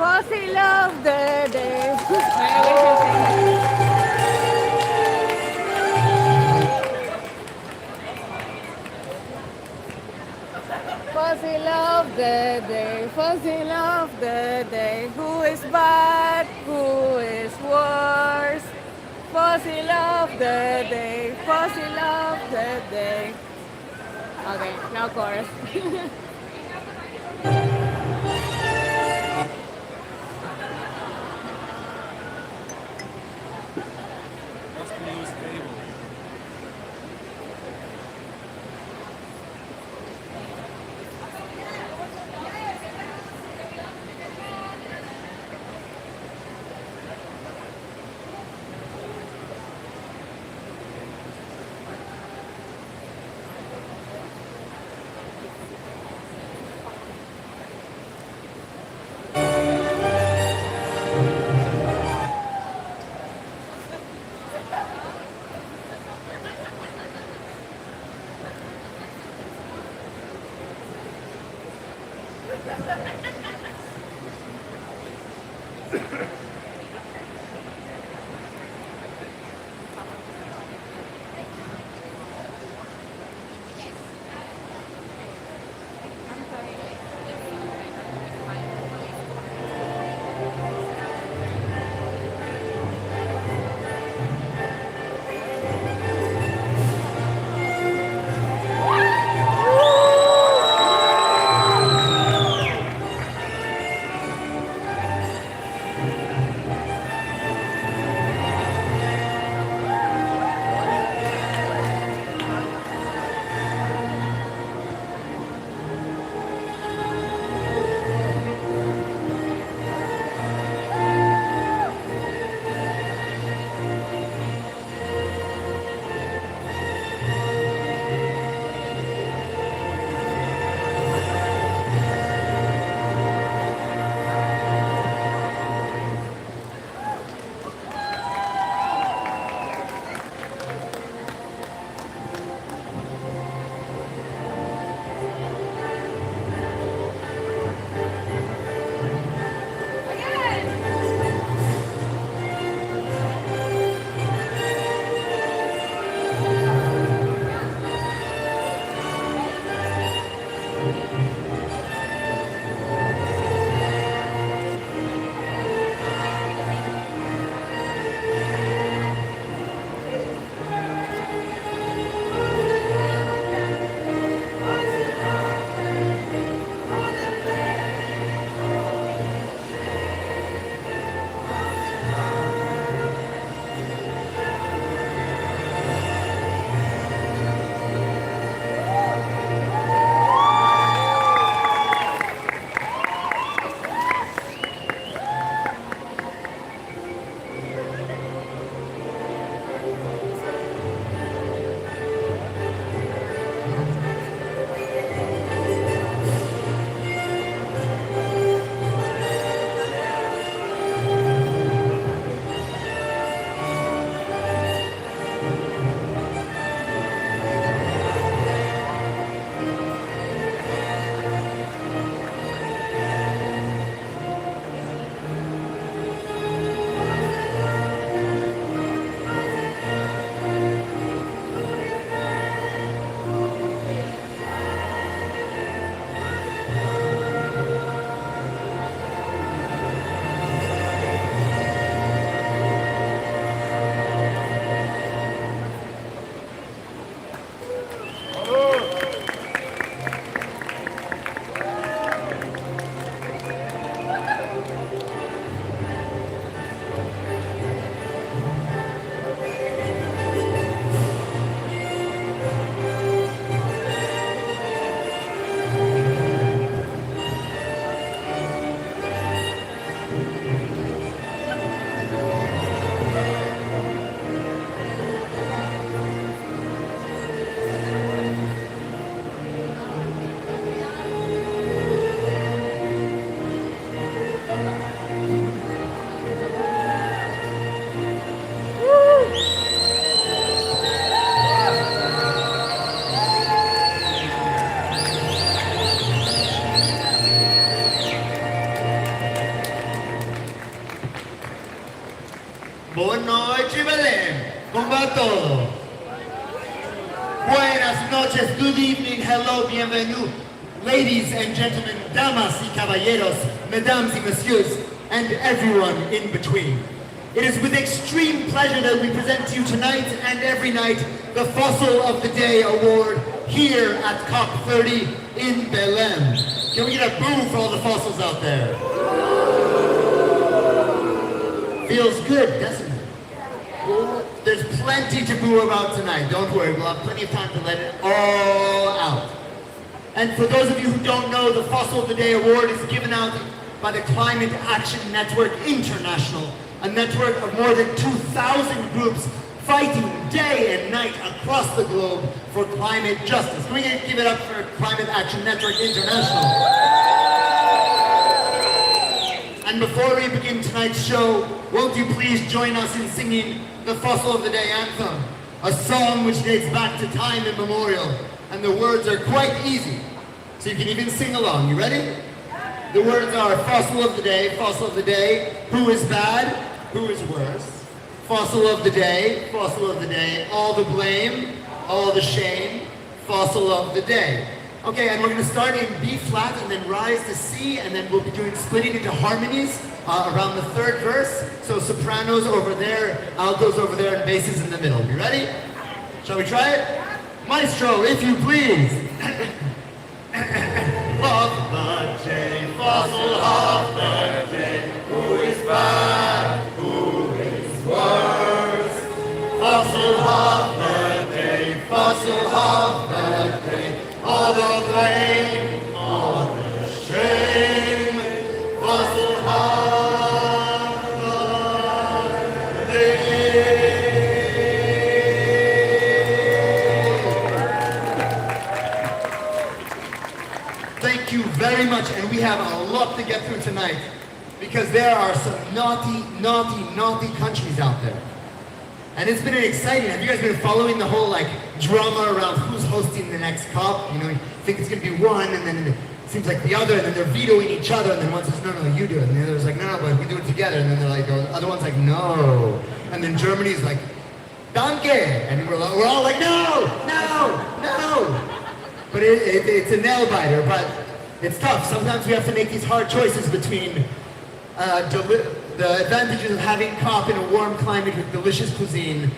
Fuzzy love the day. Fuzzy love the day. Fuzzy love the day. Who is bad? Who is worse? Fuzzy love the day. Fuzzy love the day. Okay, now chorus. What's the news table? noches, good evening, hello, bienvenue, ladies and gentlemen, damas y caballeros, mesdames y messieurs, and everyone in between. It is with extreme pleasure that we present to you tonight and every night the Fossil of the Day Award here at COP30 in Belém. Can we get a boo for all the fossils out there? Feels good, doesn't it? There's plenty to boo about tonight. Don't worry, we'll have plenty of time to let it all out. And for those of you who don't know, the Fossil of the Day Award is given out by the Climate Action Network International, a network of more than 2,000 groups fighting day and night across the globe for climate justice. Can we give it up for Climate Action Network International? And before we begin tonight's show, won't you please join us in singing the Fossil of the Day anthem, a song which dates back to time immemorial, and the words are quite easy, so you can even sing along. You ready? The words are Fossil of the Day, who is bad, who is worse? Fossil of the day, all the blame, all the shame, Fossil of the Day. Okay, and we're going to start in B flat and then rise to C, and then we'll be doing splitting into harmonies around the third verse. So sopranos over there, altos over there, and basses in the middle. You ready? Shall we try it? Maestro, if you please. Of the day, fossil of the day, who is bad, who is worse? Fossil of the day, all the blame, all the shame, fossil of the day. Thank you very much, and we have a lot to get through tonight because there are some naughty countries out there. And it's been exciting. Have you guys been following the whole drama around who's hosting the next COP? You know, you think it's gonna be one, and then it seems like the other, and then they're vetoing each other, and then one says, no, you do it, and the other's like, no, but we do it together, and then they're like, the other one's like, no. And then Germany's like, danke, and we're all like, no. But it's a nail biter, but it's tough. Sometimes we have to make these hard choices between the advantages of having COP in a warm climate with delicious cuisine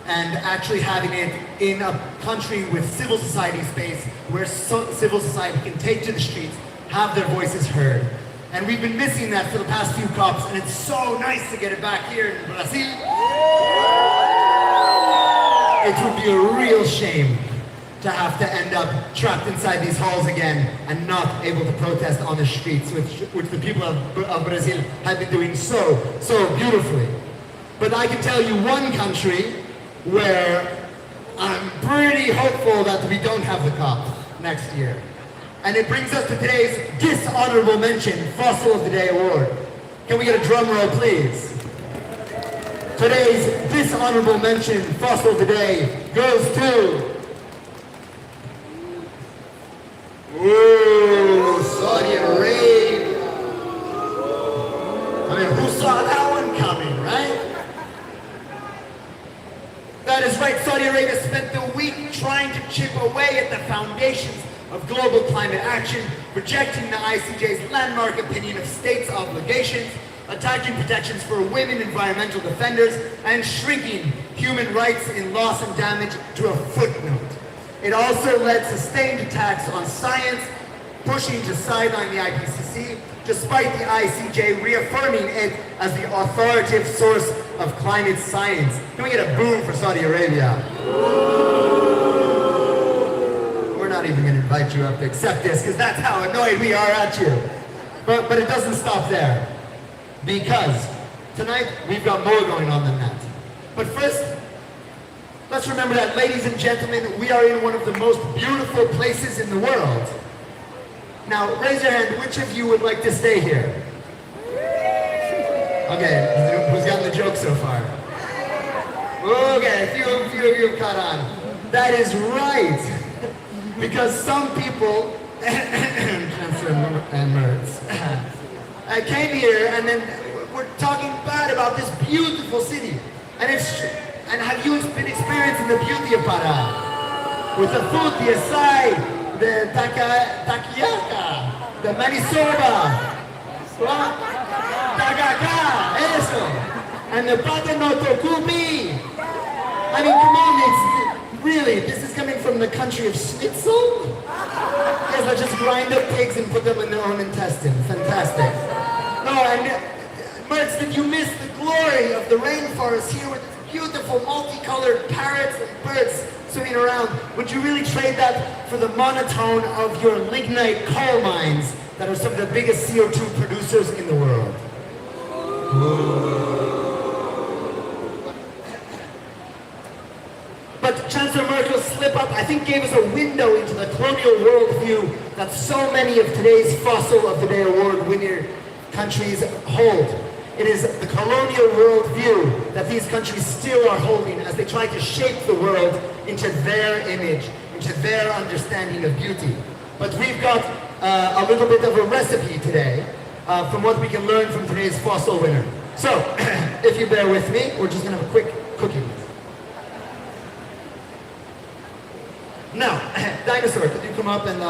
and actually having it in a country with civil society space where civil society can take to the streets, have their voices heard. And we've been missing that for the past few COPs, and it's so nice to get it back here in Brazil. It would be a real shame to have to end up trapped inside these halls again and not able to protest on the streets, which the people of Brazil have been doing so beautifully. But I can tell you one country where I'm pretty hopeful that we don't have the COP next year. And it brings us to today's dishonorable mention, Fossil of the Day Award. Can we get a drum roll, please? Today's dishonorable mention, Fossil of the Day, goes to... Ooh, Saudi Arabia. I mean, who saw that one coming, right? That is right, Saudi Arabia spent the week trying to chip away at the foundations of global climate action, rejecting the ICJ's landmark opinion of states' obligations, attacking protections for women environmental defenders, and shrinking human rights in loss and damage to a footnote. It also led sustained attacks on science, pushing to sideline the IPCC, despite the ICJ reaffirming it as the authoritative source of climate science. Can we get a boom for Saudi Arabia? We're not even going to invite you up to accept this, because that's how annoyed we are at you. But it doesn't stop there, because tonight we've got more going on than that. But first, let's remember that, ladies and gentlemen, we are in one of the most beautiful places in the world. Now, raise your hand, which of you would like to stay here? Okay, who's gotten the joke so far? Okay, a few of you have caught on. That is right, because some people, and Mertz, came here and then we're talking bad about this beautiful city. And have you been experiencing the beauty of Pará? with the food, the acai, the takiaka, the manisoba, tagaka, eso, and the pata no tokubi. I mean, come on, it's really, this is coming from the country of schnitzel? Yes, let's just grind up pigs and put them in their own intestine. Fantastic. No, and Mertz, did you miss the glory of the rainforest here with beautiful multicolored parrots and birds swimming around? Would you really trade that for the monotone of your lignite coal mines that are some of the biggest CO2 producers in the world? But Chancellor Merkel's slip-up, I think, gave us a window into the colonial worldview that so many of today's Fossil of the Day Award winner countries hold. It is the colonial worldview that these countries still are holding as they try to shape the world into their image, into their understanding of beauty. But we've got a little bit of a recipe today from what we can learn from today's Fossil winner. So, if you bear with me, we're just going to have a quick cooking. Now, Dinosaur, could you come up and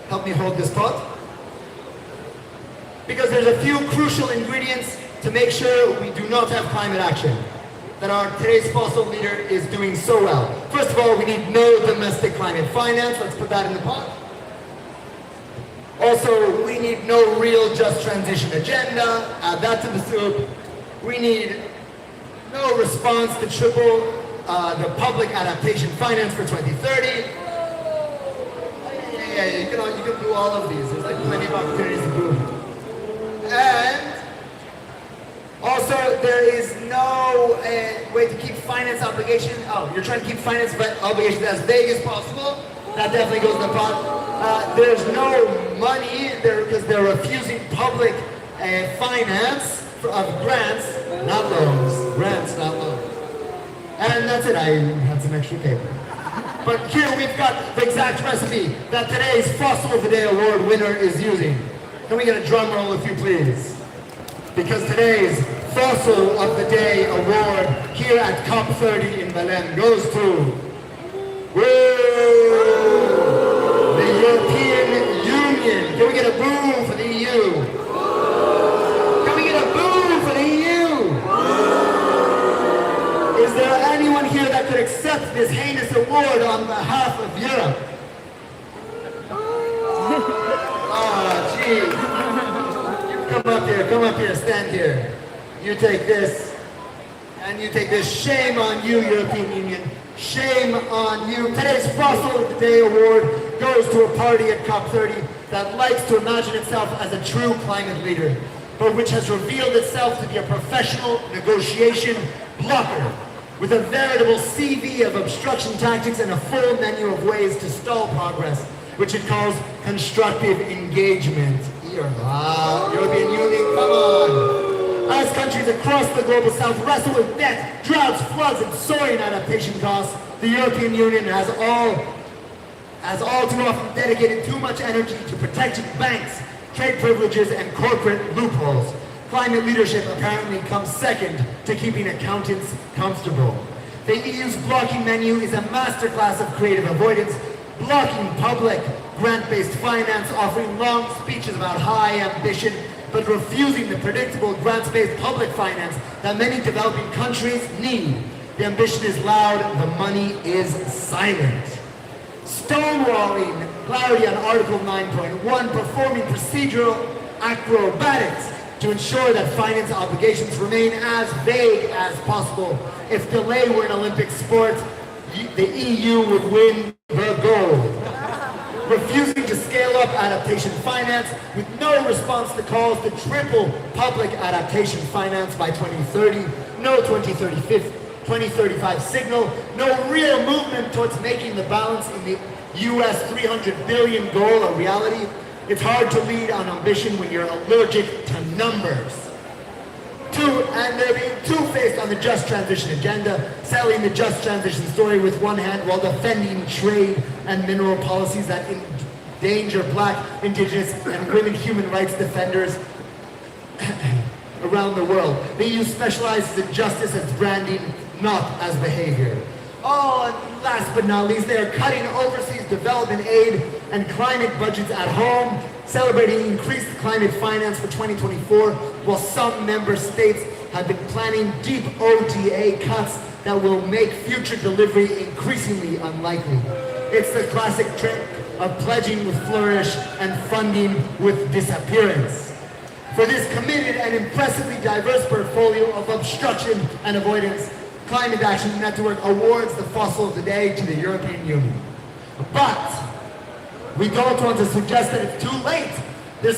help me hold this pot? Because there's a few crucial ingredients to make sure we do not have climate action, that our today's fossil leader is doing so well. First of all, we need no domestic climate finance. Let's put that in the pot. Also, we need no real just transition agenda. Add that to the soup. We need no response to triple the public adaptation finance for 2030. Yeah, you can do all of these. There's like plenty of opportunities to do. And also, there is no way to keep finance obligation. Oh, you're trying to keep finance obligations as vague as possible. That definitely goes in the pot. There's no money there because they're refusing public finance of grants, not loans. Grants, not loans. And that's it. I had some extra paper. But here we've got the exact recipe that today's Fossil of the Day Award winner is using. Can we get a drum roll if you please? Because today's Fossil of the Day Award here at COP30 in Belém goes to the European Union. Can we get a boo for the EU? Can we get a boo for the EU? Is there anyone here that could accept this heinous award on behalf of Europe? Oh, jeez. Come up here, stand here. You take this, and you take this. Shame on you, European Union. Shame on you. Today's Fossil of the Day Award goes to a party at COP30 that likes to imagine itself as a true climate leader, but which has revealed itself to be a professional negotiation blocker, with a veritable CV of obstruction tactics and a full menu of ways to stall progress, which it calls constructive engagement. European Union, come on! As countries across the global south wrestle with death, droughts, floods, and soaring adaptation costs, the European Union has all too often dedicated too much energy to protecting banks, trade privileges, and corporate loopholes. Climate leadership apparently comes second to keeping accountants comfortable. The EU's blocking menu is a masterclass of creative avoidance, blocking public grant-based finance, offering long speeches about high ambition, but refusing the predictable grants-based public finance that many developing countries need. The ambition is loud, the money is silent. Stonewalling clarity on Article 9.1, performing procedural acrobatics to ensure that finance obligations remain as vague as possible. If delay were an Olympic sport, the EU would win the gold. Refusing to scale up adaptation finance with no response to calls to triple public adaptation finance by 2030, no 2035 signal, no real movement towards making the balance in the US 300 billion goal a reality. It's hard to lead on ambition when you're allergic to numbers. And they're being two-faced on the just transition agenda, selling the just transition story with one hand while defending trade and mineral policies that endanger Black, Indigenous, and women human rights defenders around the world. The EU specializes in justice as branding, not as behavior. Oh, and last but not least, they are cutting overseas development aid and climate budgets at home, celebrating increased climate finance for 2024, while some member states have been planning deep ODA cuts that will make future delivery increasingly unlikely. It's the classic trick of pledging with flourish and funding with disappearance. For this committed and impressively diverse portfolio of obstruction and avoidance, Climate Action Network awards the Fossil of the Day to the European Union. But we don't want to suggest that it's too late. You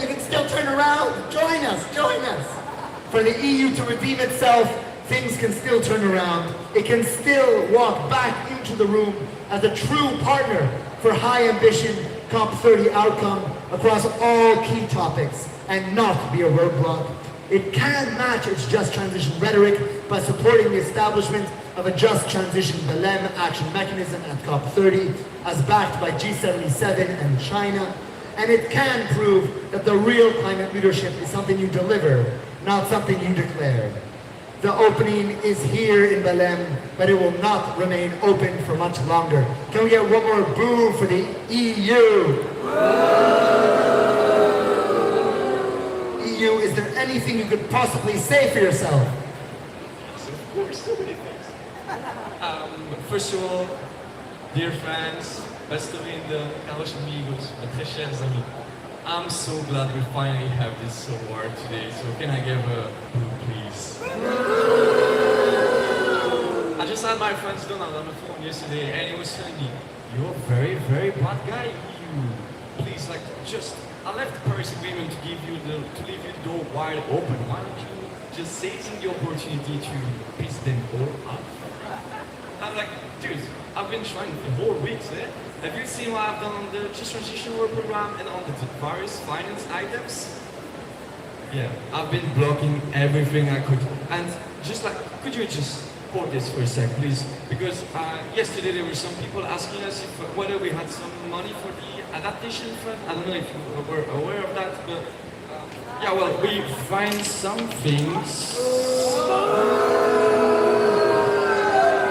can still turn around. Join us. For the EU to redeem itself, things can still turn around. It can still walk back into the room as a true partner for high ambition COP30 outcome across all key topics and not be a roadblock. It can match its just transition rhetoric by supporting the establishment of a just transition Belém action mechanism at COP30 as backed by G77 and China. And it can prove that the real climate leadership is something you deliver, not something you declare. The opening is here in Belém, but it will not remain open for much longer. Can we get one more boo for the EU? EU, is there anything you could possibly say for yourself? Of course, so many things. First of all, dear friends, best linda, caros amigos, très chers amis. I'm so glad we finally have this award today, so can I give a boo, please? I just had my friend Donald on the phone yesterday, and he was telling me, you're a very, very bad guy, you. Please, I left the Paris Agreement to leave you the door wide open. Why don't you just seizing the opportunity to piss them all up? I'm like, dude, I've been trying for whole weeks, eh? Have you seen what I've done on the Just Transition Work Program and on the various finance items? Yeah, I've been blocking everything I could. And could you just pause this for a sec, please? Because yesterday there were some people asking us whether we had some money for the adaptation fund. I don't know if you were aware of that, but yeah, well, we find some things.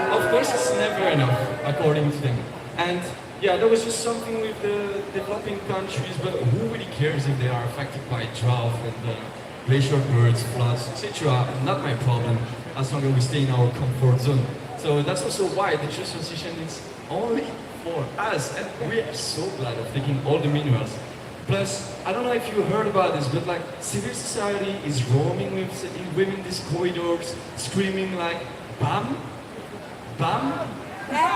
Of course, it's never enough, according to them. And yeah, there was just something with the developing countries, but who really cares if they are affected by drought and glacial birds, floods, etc. Not my problem, as long as we stay in our comfort zone. So that's also why the just transition is only for us, and we are so glad of taking all the minerals. Plus, I don't know if you heard about this, but civil society is roaming within these corridors, screaming like, BAM, BAM, BAM,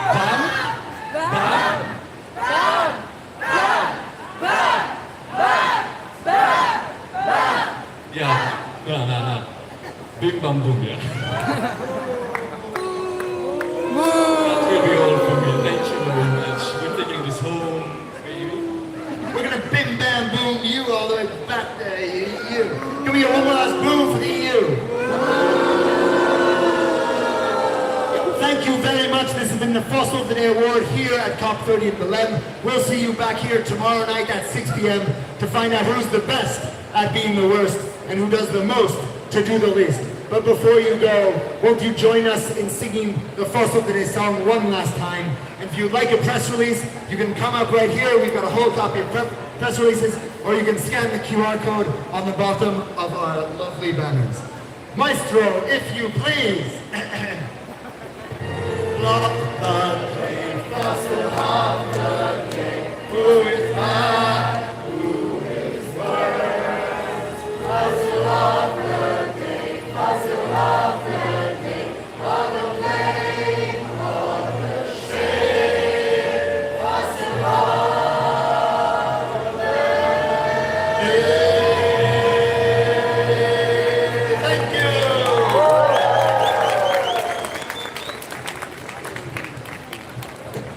BAM, BAM, BAM, BAM, BAM, BAM. Yeah, no. Bim bam boom, yeah. That will be all for me. Thank you very much. We're taking this home, baby. We're gonna bim bam boom you all the way back there, you. Can we get one more last boom for the EU? Thank you very much. This has been the Fossil of the Day Award here at COP30 in Belém. We'll see you back here tomorrow night at 6 p.m. to find out who's the best at being the worst and who does the most to do the least. But before you go, won't you join us in singing the Fossil of the Day song one last time? And if you'd like a press release, you can come up right here. We've got a whole copy of press releases, or you can scan the QR code on the bottom of our lovely banners. Maestro, if you please. Love the day, fossil of the day. Who is back? Who is worse? Fossil of the day, fossil of the day.